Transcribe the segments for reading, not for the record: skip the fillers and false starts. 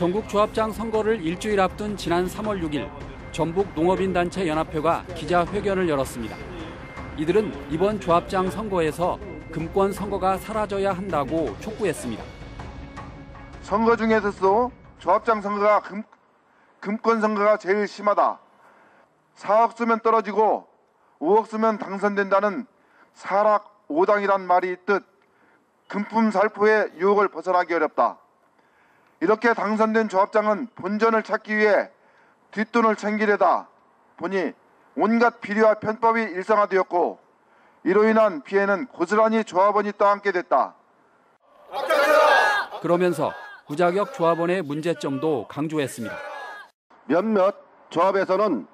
전국 조합장 선거를 일주일 앞둔 지난 3월 6일 전북 농업인단체 연합회가 기자회견을 열었습니다. 이들은 이번 조합장 선거에서 금권 선거가 사라져야 한다고 촉구했습니다. 선거 중에서도 조합장 선거가 금권 선거가 제일 심하다. 4억 쓰면 떨어지고 5억 쓰면 당선된다는 사락 5당이란 말이 있듯 금품 살포의 유혹을 벗어나기 어렵다. 이렇게 당선된 조합장은 본전을 찾기 위해 뒷돈을 챙기려다 보니 온갖 비리와 편법이 일상화되었고 이로 인한 피해는 고스란히 조합원이 떠안게 됐다. 그러면서 무자격 조합원의 문제점도 강조했습니다. 몇몇 조합에서는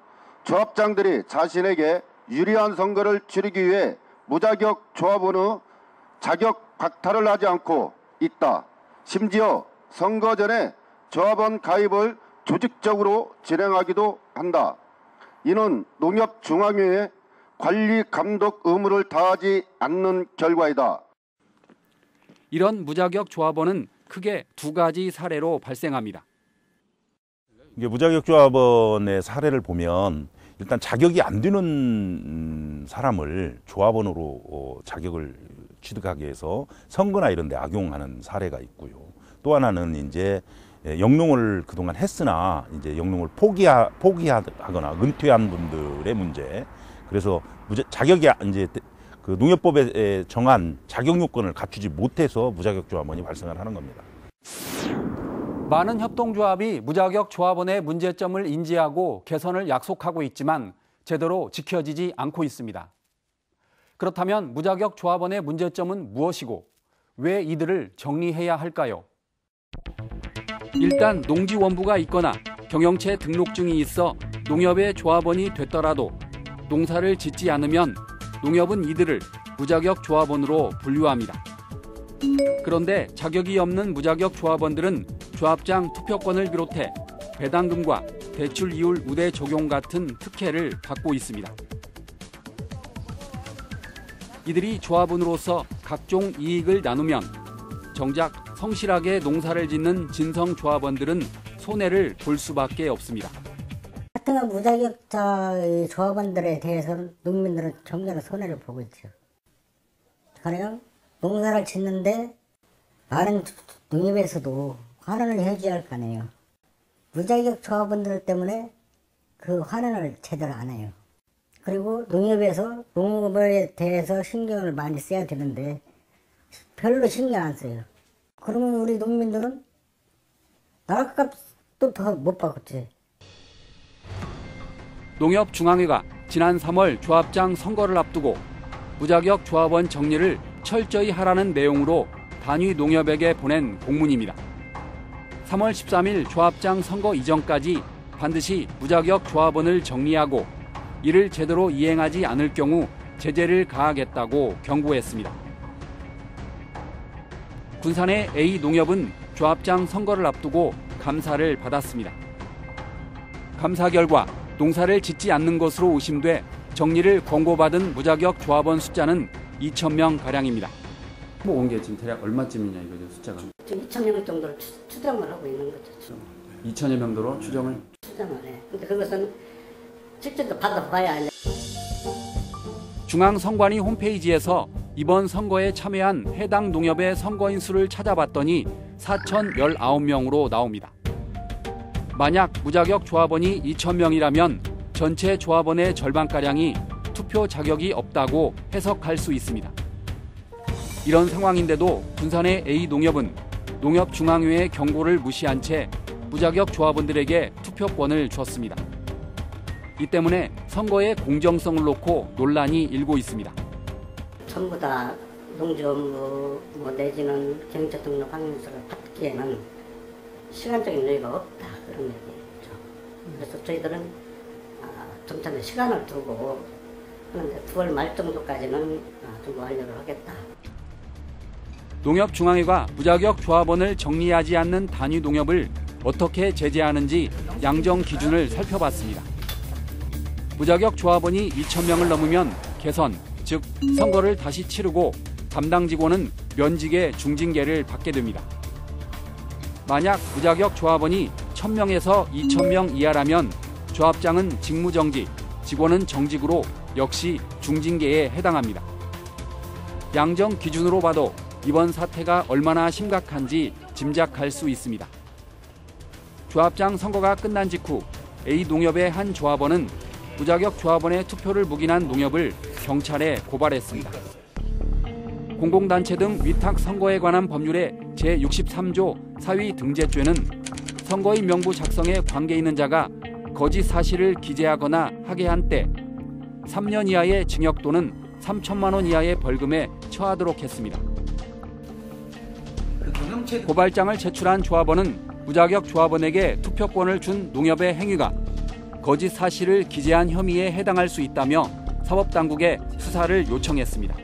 조합장들이 자신에게 유리한 선거를 치르기 위해 무자격 조합원의 자격 박탈을 하지 않고 있다. 심지어 선거 전에 조합원 가입을 조직적으로 진행하기도 한다. 이는 농협중앙회의 관리 감독 의무를 다하지 않는 결과이다. 이런 무자격 조합원은 크게 두 가지 사례로 발생합니다. 이게 무자격 조합원의 사례를 보면 일단 자격이 안 되는 사람을 조합원으로 자격을 취득하기 위해서 선거나 이런 데 악용하는 사례가 있고요. 또 하나는 이제 영농을 그동안 했으나 이제 영농을 포기하거나 은퇴한 분들의 문제. 그래서 자격이 이제 그 농협법에 정한 자격 요건을 갖추지 못해서 무자격 조합원이 발생을 하는 겁니다. 많은 협동조합이 무자격 조합원의 문제점을 인지하고 개선을 약속하고 있지만 제대로 지켜지지 않고 있습니다. 그렇다면 무자격 조합원의 문제점은 무엇이고 왜 이들을 정리해야 할까요? 일단 농지원부가 있거나 경영체 등록증이 있어 농협의 조합원이 됐더라도 농사를 짓지 않으면 농협은 이들을 무자격 조합원으로 분류합니다. 그런데 자격이 없는 무자격 조합원들은 조합장 투표권을 비롯해 배당금과 대출 이율 우대 적용 같은 특혜를 받고 있습니다. 이들이 조합원으로서 각종 이익을 나누면 정작 성실하게 농사를 짓는 진성 조합원들은 손해를 볼 수밖에 없습니다. 하여튼 무자격 조합원들에 대해서는 농민들은 정말 손해를 보고 있죠. 가령 농사를 짓는데 많은 농협에서도 환원을 해줘야 할 거 아니에요. 무자격 조합원들 때문에 그 환원을 제대로 안 해요. 그리고 농협에서 농업에 대해서 신경을 많이 써야 되는데 별로 신경 안 써요. 그러면 우리 농민들은 나라값도 더 못 받겠지. 농협중앙회가 지난 3월 조합장 선거를 앞두고 무자격 조합원 정리를 철저히 하라는 내용으로 단위 농협에게 보낸 공문입니다. 3월 13일 조합장 선거 이전까지 반드시 무자격 조합원을 정리하고 이를 제대로 이행하지 않을 경우 제재를 가하겠다고 경고했습니다. 군산의 A농협은 조합장 선거를 앞두고 감사를 받았습니다. 감사 결과 농사를 짓지 않는 것으로 의심돼 정리를 권고받은 무자격 조합원 숫자는 2,000명가량입니다. 온 게 지금 대략 얼마쯤이냐 이거죠, 숫자가? 지금 2,000명 정도를 추정을 하고 있는 거죠. 2,000여 명도로 추정을 해. 근데 그것은 실제로 받아봐야 해. 중앙선관위 홈페이지에서 이번 선거에 참여한 해당 농협의 선거인 수를 찾아봤더니 4,019명으로 나옵니다. 만약 무자격 조합원이 2,000명이라면 전체 조합원의 절반가량이 투표 자격이 없다고 해석할 수 있습니다. 이런 상황인데도 군산의 A농협은 농협중앙회의 경고를 무시한 채 무자격 조합원들에게 투표권을 줬습니다. 이 때문에 선거의 공정성을 놓고 논란이 일고 있습니다. 전부 다 농지업무 내지는 경영체 등록 확인서를 받기에는 시간적인 여유가 없다, 그런 얘기죠. 그래서 저희들은 좀 전에 시간을 두고 하는데 9월 말 정도까지는 좀 완료를 하겠다. 농협중앙회가 무자격 조합원을 정리하지 않는 단위 농협을 어떻게 제재하는지 양정 기준을 살펴봤습니다. 무자격 조합원이 2,000명을 넘으면 개선, 즉 선거를 다시 치르고 담당 직원은 면직의 중징계를 받게 됩니다. 만약 무자격 조합원이 1000명에서 2000명 이하라면 조합장은 직무정지, 직원은 정직으로 역시 중징계에 해당합니다. 양정 기준으로 봐도 이번 사태가 얼마나 심각한지 짐작할 수 있습니다. 조합장 선거가 끝난 직후 A농협의 한 조합원은 무자격 조합원의 투표를 묵인한 농협을 경찰에 고발했습니다. 공공단체 등 위탁 선거에 관한 법률의 제63조 사위 등재죄는 선거인 명부 작성에 관계 있는 자가 거짓 사실을 기재하거나 하게 한 때 3년 이하의 징역 또는 3천만 원 이하의 벌금에 처하도록 했습니다. 고발장을 제출한 조합원은 무자격 조합원에게 투표권을 준 농협의 행위가 거짓 사실을 기재한 혐의에 해당할 수 있다며 사법당국에 수사를 요청했습니다.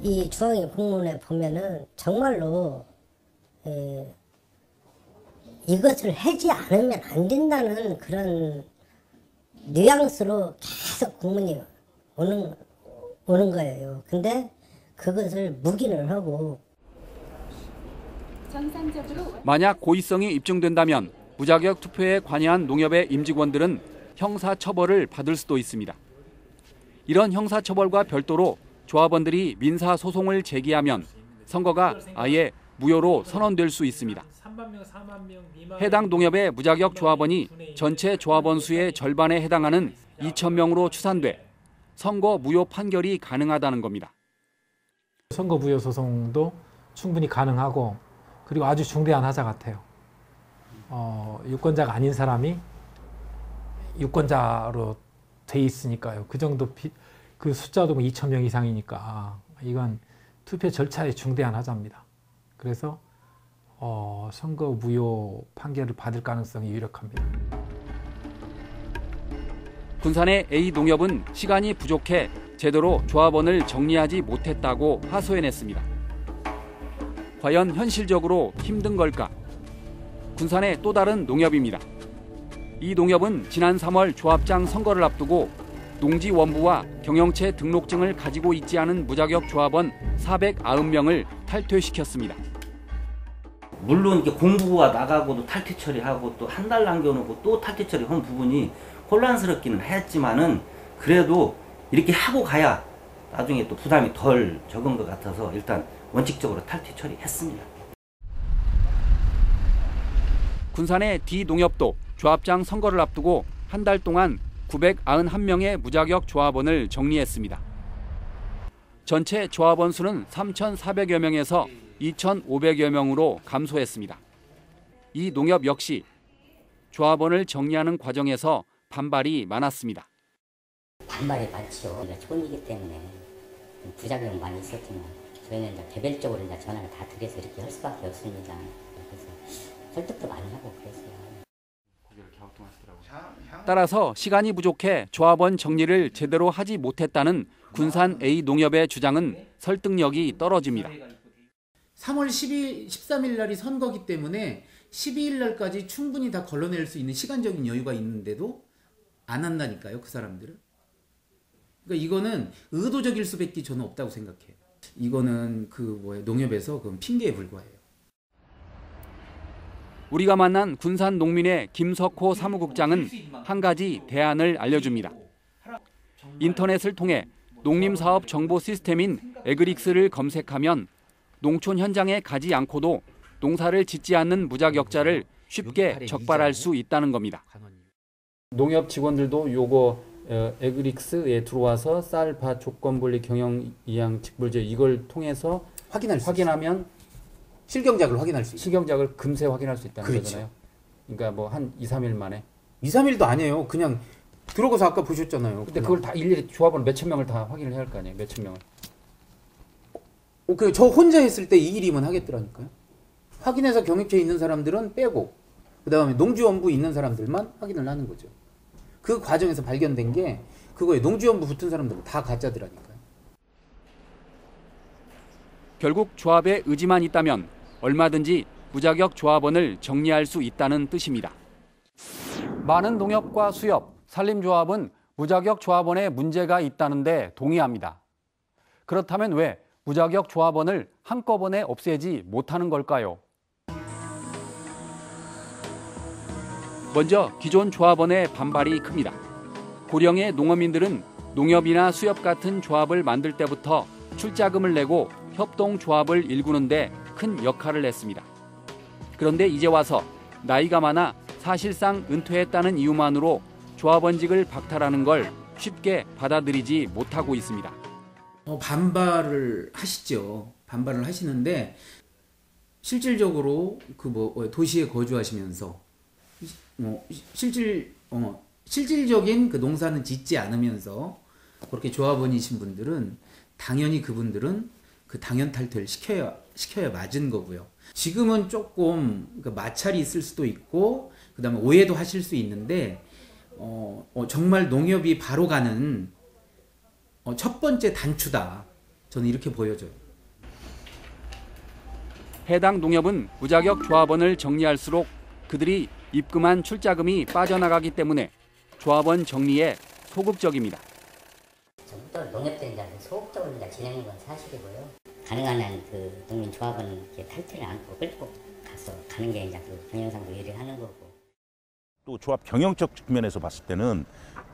이 중앙위 공문에 보면은 정말로 이것을 하지 않으면 안 된다는 그런 뉘앙스로 계속 공문이 오는 거예요. 근데 그것을 묵인을 하고 만약 고의성이 입증된다면 무자격 투표에 관여한 농협의 임직원들은 형사처벌을 받을 수도 있습니다. 이런 형사처벌과 별도로 조합원들이 민사소송을 제기하면 선거가 아예 무효로 선언될 수 있습니다. 해당 농협의 무자격 조합원이 전체 조합원 수의 절반에 해당하는 2,000명으로 추산돼 선거 무효 판결이 가능하다는 겁니다. 선거 무효 소송도 충분히 가능하고 그리고 아주 중대한 하자 같아요. 유권자가 아닌 사람이 유권자로 돼 있으니까요. 그 정도 그 숫자도 2,000명 이상이니까 이건 투표 절차의 중대한 하자입니다. 그래서 선거 무효 판결을 받을 가능성이 유력합니다. 군산의 A농협은 시간이 부족해 제대로 조합원을 정리하지 못했다고 하소연했습니다. 과연 현실적으로 힘든 걸까? 군산의 또 다른 농협입니다. 이 농협은 지난 3월 조합장 선거를 앞두고 농지원부와 경영체 등록증을 가지고 있지 않은 무자격 조합원 490명을 탈퇴시켰습니다. 물론 이게 공부가 나가고도 탈퇴 처리하고 또 한 달 남겨놓고 또 탈퇴 처리한 부분이 혼란스럽기는 했지만은 그래도 이렇게 하고 가야 나중에 또 부담이 덜 적은 것 같아서 일단 원칙적으로 탈퇴 처리했습니다. 군산의 D농협도 조합장 선거를 앞두고 한 달 동안 991명의 무자격 조합원을 정리했습니다. 전체 조합원 수는 3,400여 명에서 2,500여 명으로 감소했습니다. 이 농협 역시 조합원을 정리하는 과정에서 반발이 많았습니다. 반발이 많죠. 우리가 촌이기 때문에 부작용 많이 있었지만 저희는 이제 개별적으로 이제 전화를 다 드려서 이렇게 할 수밖에 없습니다. 그래서 설득도 많이 하고 그랬어요. 따라서 시간이 부족해 조합원 정리를 제대로 하지 못했다는 군산 A농협의 주장은 설득력이 떨어집니다. 3월 13일 날이 선거기 때문에 12일 날까지 충분히 다 걸러낼 수 있는 시간적인 여유가 있는데도 안 한다니까요, 그 사람들은. 그러니까 이거는 의도적일 수밖에 저는 없다고 생각해요. 이거는 농협에서 그건 핑계에 불과해요. 우리가 만난 군산 농민의 김석호 사무국장은 한 가지 대안을 알려줍니다. 인터넷을 통해 농림사업 정보 시스템인 에그릭스를 검색하면 농촌 현장에 가지 않고도 농사를 짓지 않는 무자격자를 쉽게 적발할 수 있다는 겁니다. 농협 직원들도 요거 에그릭스에 들어와서 쌀, 밭, 조건분리, 경영, 이양, 직불제 이걸 통해서 확인하면 실경작을 확인할 수 있어요. 실경작을 금세 확인할 수 있다는 그렇죠. 거잖아요. 그러니까 뭐 한 2, 3일 만에. 2, 3일도 아니에요. 그냥 들어가서 아까 보셨잖아요. 근데 그걸 다 일일이 조합원 몇천 명을 다 확인을 해야 할 거 아니에요. 몇천 명을. 저 혼자 했을 때 이 일이면 하겠더라니까요. 확인해서 경력체 있는 사람들은 빼고 그다음에 농지원부 있는 사람들만 확인을 하는 거죠. 그 과정에서 발견된 게 그거에 농지원부 붙은 사람들은 다 가짜더라니까요. 결국 조합의 의지만 있다면 얼마든지 무자격 조합원을 정리할 수 있다는 뜻입니다. 많은 농협과 수협, 산림조합은 무자격 조합원에 문제가 있다는데 동의합니다. 그렇다면 왜 무자격 조합원을 한꺼번에 없애지 못하는 걸까요? 먼저 기존 조합원의 반발이 큽니다. 고령의 농어민들은 농협이나 수협 같은 조합을 만들 때부터 출자금을 내고 협동조합을 일구는데 큰 역할을 했습니다. 그런데 이제 와서 나이가 많아 사실상 은퇴했다는 이유만으로 조합원직을 박탈하는 걸 쉽게 받아들이지 못하고 있습니다. 반발을 하시죠. 반발을 하시는데 실질적으로 도시에 거주하시면서 실질적인 그 농사는 짓지 않으면서 그렇게 조합원이신 분들은 당연히 그분들은 그 당연 탈퇴를 시켜야 맞은 거고요. 지금은 조금 마찰이 있을 수도 있고 그다음에 오해도 하실 수 있는데 정말 농협이 바로 가는 첫 번째 단추다. 저는 이렇게 보여져요. 해당 농협은 무자격 조합원을 정리할수록 그들이 입금한 출자금이 빠져나가기 때문에 조합원 정리에 소극적입니다. 전부터 농협들이 이제 소극적으로 이제 진행한 건 사실이고요. 가능한 한 그 농민 조합원 이렇게 탈퇴를 안고 끌고 가서 가는 게 이제 그 경영상도 유리하는 거고. 또 조합 경영적 측면에서 봤을 때는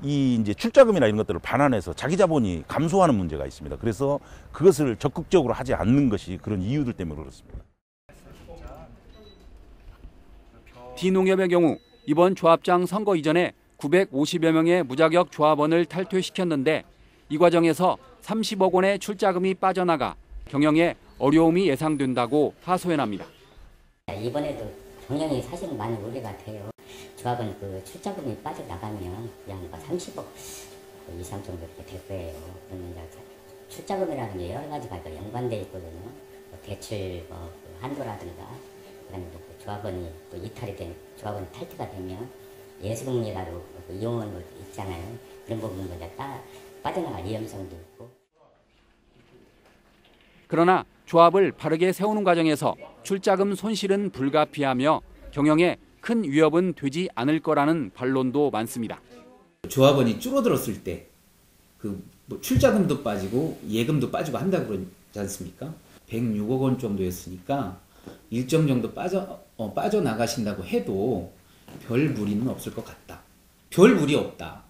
이 이제 출자금이나 이런 것들을 반환해서 자기 자본이 감소하는 문제가 있습니다. 그래서 그것을 적극적으로 하지 않는 것이 그런 이유들 때문에 그렇습니다. D농협의 경우 이번 조합장 선거 이전에 950여 명의 무자격 조합원을 탈퇴시켰는데 이 과정에서 30억 원의 출자금이 빠져나가 경영에 어려움이 예상된다고 하소연합니다. 이번에도 경영이 사실 많이 우려가 돼요. 조합은 그 출자금이 빠져나가면 그냥 30억 이상 정도 이렇게 될 거예요. 그러면 이제 출자금이라는 게 여러 가지가 연관되어 있거든요. 대출 한도라든가 그다음에 또 조합원이 또 이탈이 된 조합원이 탈퇴가 되면 예수금리라고 이용하는 것도 있잖아요. 그런 부분도 이제 빠져나갈 위험성도 있고. 그러나 조합을 바르게 세우는 과정에서 출자금 손실은 불가피하며 경영에 큰 위협은 되지 않을 거라는 반론도 많습니다. 조합원이 줄어들었을 때 그 출자금도 빠지고 예금도 빠지고 한다 그러지 않습니까? 106억 원 정도였으니까 일정 정도 빠져나가신다고 해도 별 무리는 없을 것 같다. 별 무리 없다.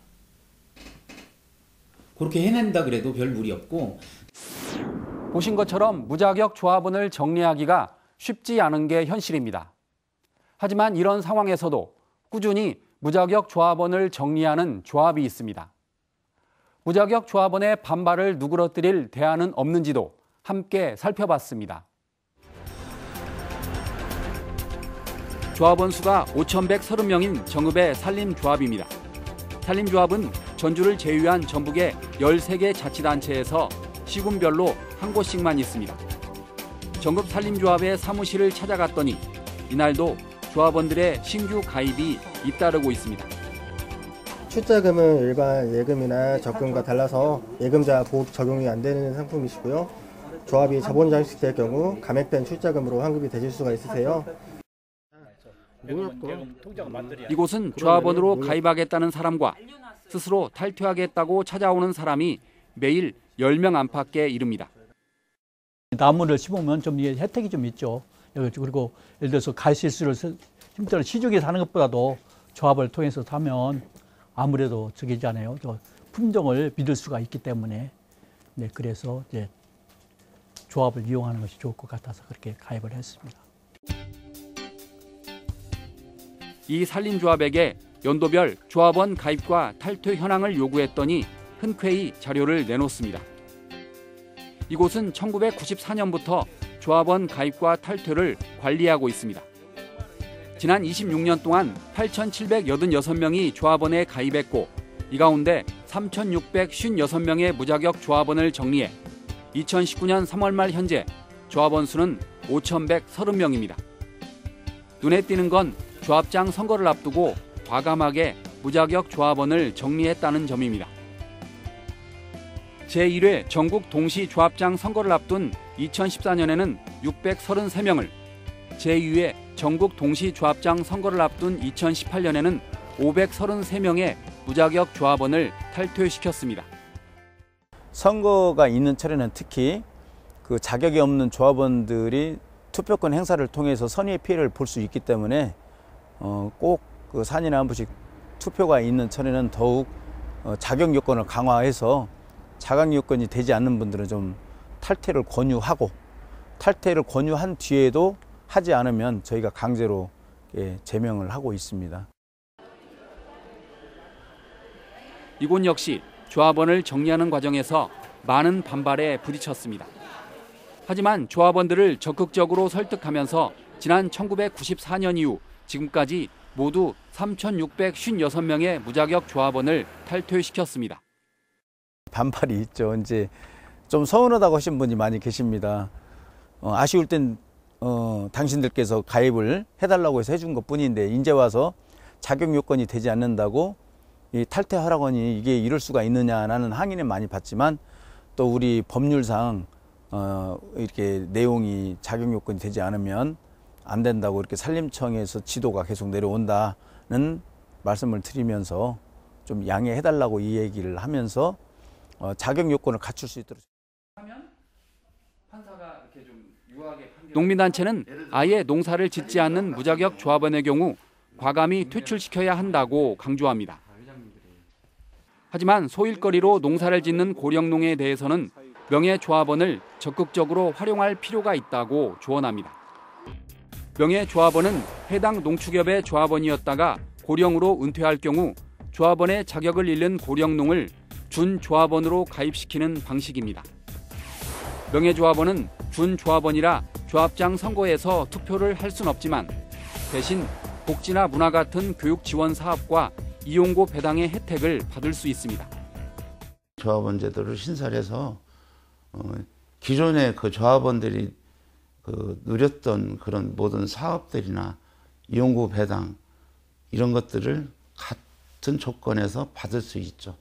그렇게 해낸다 그래도 별 무리 없고. 보신 것처럼 무자격 조합원을 정리하기가 쉽지 않은 게 현실입니다. 하지만 이런 상황에서도 꾸준히 무자격 조합원을 정리하는 조합이 있습니다. 무자격 조합원의 반발을 누그러뜨릴 대안은 없는지도 함께 살펴봤습니다. 조합원 수가 5,130명인 정읍의 산림조합입니다. 산림조합은 전주를 제외한 전북의 13개 자치단체에서 시군별로 한 곳씩만 있습니다. 정읍 산림조합의 사무실을 찾아갔더니 이날도 조합원들의 신규 가입이 잇따르고 있습니다. 출자금은 일반 예금이나 적금과 달라서 예금자 보호 적용이 안 되는 상품이시고요. 조합이 자본 장식될 경우 감액된 출자금으로 환급이 되실 수가 있으세요. 이곳은 조합원으로 가입하겠다는 사람과 스스로 탈퇴하겠다고 찾아오는 사람이 매일 10명 안팎에 이릅니다. 나무를 심으면 좀 혜택이 좀 있죠. 그리고 예를 들어서 갈실수를 힘들어 시중에 사는 것보다도 조합을 통해서 사면 아무래도 저기잖아요. 품종을 믿을 수가 있기 때문에 그래서 이제 조합을 이용하는 것이 좋을 것 같아서 그렇게 가입을 했습니다. 이 산림조합에게 연도별 조합원 가입과 탈퇴 현황을 요구했더니 흔쾌히 자료를 내놓습니다. 이곳은 1994년부터 조합원 가입과 탈퇴를 관리하고 있습니다. 지난 26년 동안 8,786명이 조합원에 가입했고 이 가운데 3,656명의 무자격 조합원을 정리해 2019년 3월 말 현재 조합원 수는 5,130명입니다. 눈에 띄는 건 조합장 선거를 앞두고 과감하게 무자격 조합원을 정리했다는 점입니다. 제1회 전국 동시 조합장 선거를 앞둔 2014년에는 633명을, 제2회 전국 동시 조합장 선거를 앞둔 2018년에는 533명의 무자격 조합원을 탈퇴시켰습니다. 선거가 있는 차례는 특히 그 자격이 없는 조합원들이 투표권 행사를 통해서 선의의 피해를 볼 수 있기 때문에 꼭 그 4년에 한 번씩 투표가 있는 천에는 더욱 자격 요건을 강화해서 자격 요건이 되지 않는 분들은 좀 탈퇴를 권유하고, 탈퇴를 권유한 뒤에도 하지 않으면 저희가 강제로 제명을 하고 있습니다. 이곳 역시 조합원을 정리하는 과정에서 많은 반발에 부딪혔습니다. 하지만 조합원들을 적극적으로 설득하면서 지난 1994년 이후 지금까지 모두 3,656명의 무자격 조합원을 탈퇴시켰습니다. 반발이 있죠. 이제 좀 서운하다고 하신 분이 많이 계십니다. 아쉬울 땐 당신들께서 가입을 해달라고 해서 해준 것뿐인데 이제 와서 자격 요건이 되지 않는다고 이 탈퇴하라고 하니 이게 이럴 수가 있느냐라는 항의는 많이 받지만, 또 우리 법률상 이렇게 내용이 자격 요건이 되지 않으면 안 된다고 이렇게 산림청에서 지도가 계속 내려온다는 말씀을 드리면서 좀 양해해달라고 이 얘기를 하면서 자격 요건을 갖출 수 있도록. 농민단체는 아예 농사를 짓지 않는 무자격 조합원의 경우 과감히 퇴출시켜야 한다고 강조합니다. 하지만 소일거리로 농사를 짓는 고령농에 대해서는 명예조합원을 적극적으로 활용할 필요가 있다고 조언합니다. 명예조합원은 해당 농축협의 조합원이었다가 고령으로 은퇴할 경우 조합원의 자격을 잃는 고령농을 준조합원으로 가입시키는 방식입니다. 명예조합원은 준조합원이라 조합장 선거에서 투표를 할 순 없지만 대신 복지나 문화 같은 교육 지원 사업과 이용고 배당의 혜택을 받을 수 있습니다. 조합원 제도를 신설해서 기존의 그 조합원들이 누렸던 그런 모든 사업들이나 이용고 배당 이런 것들을 같은 조건에서 받을 수 있죠.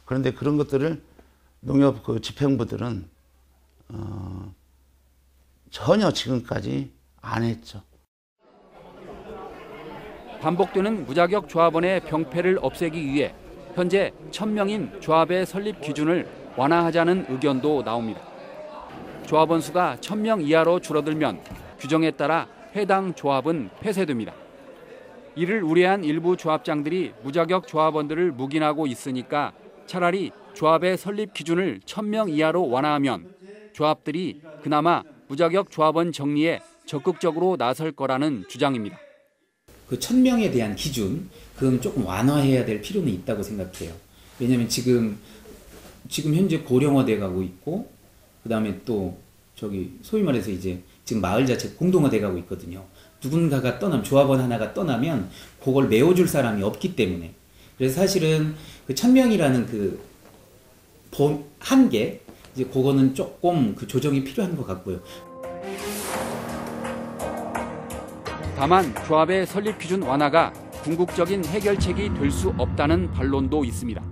그런데 그런 것들을 농협 그 집행부들은 전혀 지금까지 안 했죠. 반복되는 무자격 조합원의 병폐를 없애기 위해 현재 1,000명인 조합의 설립 기준을 완화하자는 의견도 나옵니다. 조합원 수가 1,000명 이하로 줄어들면 규정에 따라 해당 조합은 폐쇄됩니다. 이를 우려한 일부 조합장들이 무자격 조합원들을 묵인하고 있으니까 차라리 조합의 설립 기준을 1,000명 이하로 완화하면 조합들이 그나마 무자격 조합원 정리에 적극적으로 나설 거라는 주장입니다. 그 1,000명에 대한 기준, 그건 조금 완화해야 될 필요는 있다고 생각해요. 왜냐하면 지금 현재 고령화돼 가고 있고, 그 다음에 또 소위 말해서 이제 지금 마을 자체 공동화돼 가고 있거든요. 누군가가 떠나면, 조합원 하나가 떠나면 그걸 메워줄 사람이 없기 때문에. 그래서 사실은 그 1,000명이라는 그 한계, 이제 그거는 조금 그 조정이 필요한 것 같고요. 다만 조합의 설립 기준 완화가 궁극적인 해결책이 될 수 없다는 반론도 있습니다.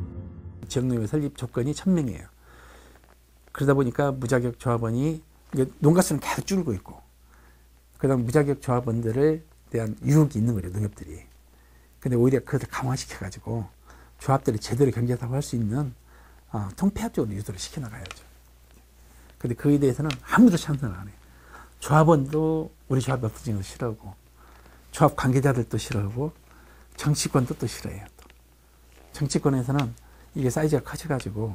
지역농협 설립 조건이 1,000명이에요. 그러다 보니까 무자격 조합원이 농가 수는 계속 줄고 있고, 그다음 무자격 조합원들에 대한 유혹이 있는 거예요, 농협들이. 근데 오히려 그것을 강화시켜가지고 조합들이 제대로 경제 사업을 할 수 있는 통폐합적으로 유도를 시켜나가야죠. 근데 그에 대해서는 아무도 찬성을 안 해요. 조합원도 우리 조합이 없어지는 거 싫어하고, 조합 관계자들도 싫어하고, 정치권도 또 싫어해요. 또. 정치권에서는 이게 사이즈가 커져가지고.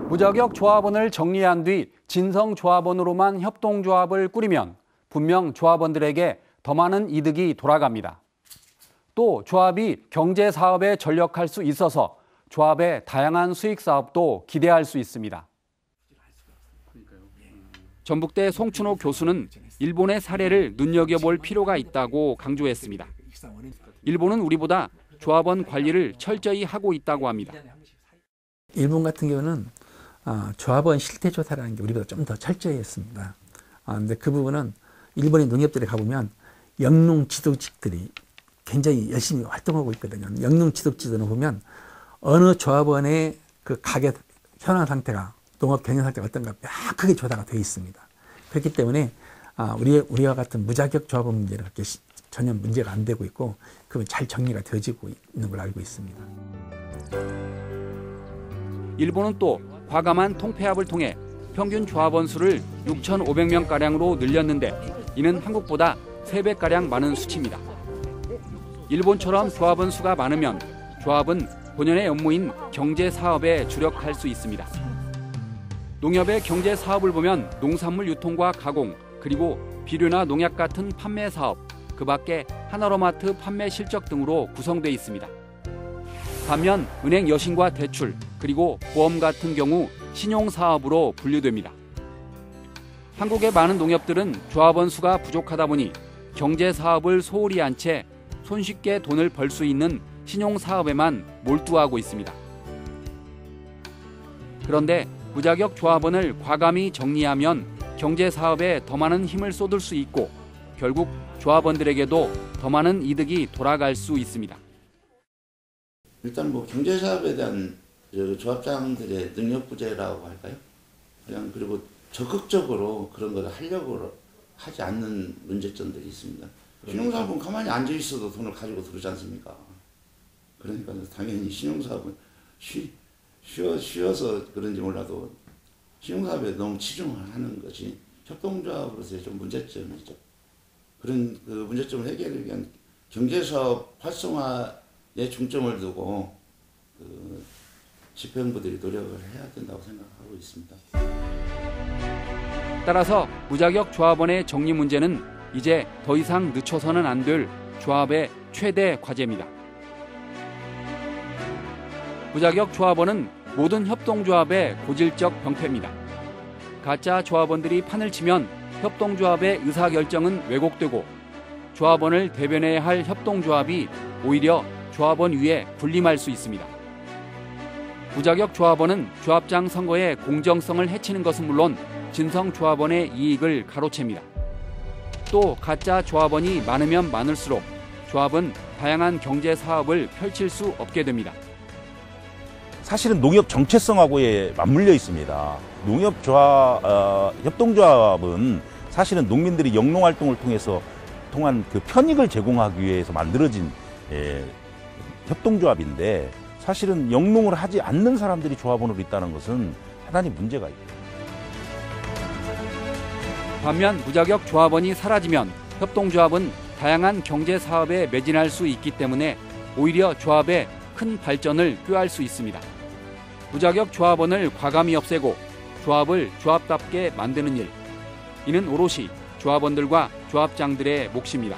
무자격 조합원을 정리한 뒤 진성 조합원으로만 협동조합을 꾸리면 분명 조합원들에게 더 많은 이득이 돌아갑니다. 또 조합이 경제사업에 전력할 수 있어서 조합의 다양한 수익사업도 기대할 수 있습니다. 전북대 송춘호 교수는 일본의 사례를 눈여겨볼 필요가 있다고 강조했습니다. 일본은 우리보다 조합원 관리를 철저히 하고 있다고 합니다. 일본 같은 경우는 조합원 실태조사라는 게 우리보다 좀 더 철저히 했습니다. 근데 그 부분은 일본의 농협들에 가보면 영농 지도직들이 굉장히 열심히 활동하고 있거든요. 영농 지도직들은 보면 어느 조합원의 그 가게 현황 상태가, 농업 경영 상태가 어떤가 명확하게 조사가 되어 있습니다. 그렇기 때문에 우리와 같은 무자격 조합원 문제는 그렇게 전혀 문제가 안 되고 있고, 그건 잘 정리가 되어지고 있는 걸로 알고 있습니다. 일본은 또 과감한 통폐합을 통해 평균 조합원 수를 6,500명가량으로 늘렸는데 이는 한국보다 3배가량 많은 수치입니다. 일본처럼 조합원 수가 많으면 조합은 본연의 업무인 경제 사업에 주력할 수 있습니다. 농협의 경제 사업을 보면 농산물 유통과 가공, 그리고 비료나 농약 같은 판매 사업, 그 밖에 하나로마트 판매 실적 등으로 구성되어 있습니다. 반면 은행 여신과 대출, 그리고 보험 같은 경우 신용사업으로 분류됩니다. 한국의 많은 농협들은 조합원 수가 부족하다 보니 경제사업을 소홀히 한 채 손쉽게 돈을 벌 수 있는 신용사업에만 몰두하고 있습니다. 그런데 무자격 조합원을 과감히 정리하면 경제사업에 더 많은 힘을 쏟을 수 있고 결국 조합원들에게도 더 많은 이득이 돌아갈 수 있습니다. 일단 뭐 경제사업에 대한 조합장들의 능력 부재라고 할까요? 그냥 그리고 적극적으로 그런 걸 하려고 하지 않는 문제점들이 있습니다. 신용사업은 가만히 앉아 있어도 돈을 가지고 들어오지 않습니까? 그러니까 당연히 신용사업은 쉬어서 그런지 몰라도 신용사업에 너무 치중하는 것이 협동조합으로서의 좀 문제점이죠. 그런 그 문제점을 해결하기 위한 경제사업 활성화에 중점을 두고 그 집행부들이 노력을 해야 된다고 생각하고 있습니다. 따라서 무자격 조합원의 정리 문제는 이제 더 이상 늦춰서는 안 될 조합의 최대 과제입니다. 무자격 조합원은 모든 협동조합의 고질적 병폐입니다. 가짜 조합원들이 판을 치면 협동조합의 의사결정은 왜곡되고 조합원을 대변해야 할 협동조합이 오히려 조합원 위에 군림할 수 있습니다. 무자격 조합원은 조합장 선거의 공정성을 해치는 것은 물론 진성 조합원의 이익을 가로챕니다. 또 가짜 조합원이 많으면 많을수록 조합은 다양한 경제 사업을 펼칠 수 없게 됩니다. 사실은 농협 정체성하고에 맞물려 있습니다. 협동조합은 사실은 농민들이 영농활동을 통한 그 편익을 제공하기 위해서 만들어진 협동조합인데 사실은 영농을 하지 않는 사람들이 조합원으로 있다는 것은 대단히 문제가 있고. 반면 무자격 조합원이 사라지면 협동조합은 다양한 경제 사업에 매진할 수 있기 때문에 오히려 조합에 큰 발전을 꾀할 수 있습니다. 무자격 조합원을 과감히 없애고 조합을 조합답게 만드는 일, 이는 오롯이 조합원들과 조합장들의 몫입니다.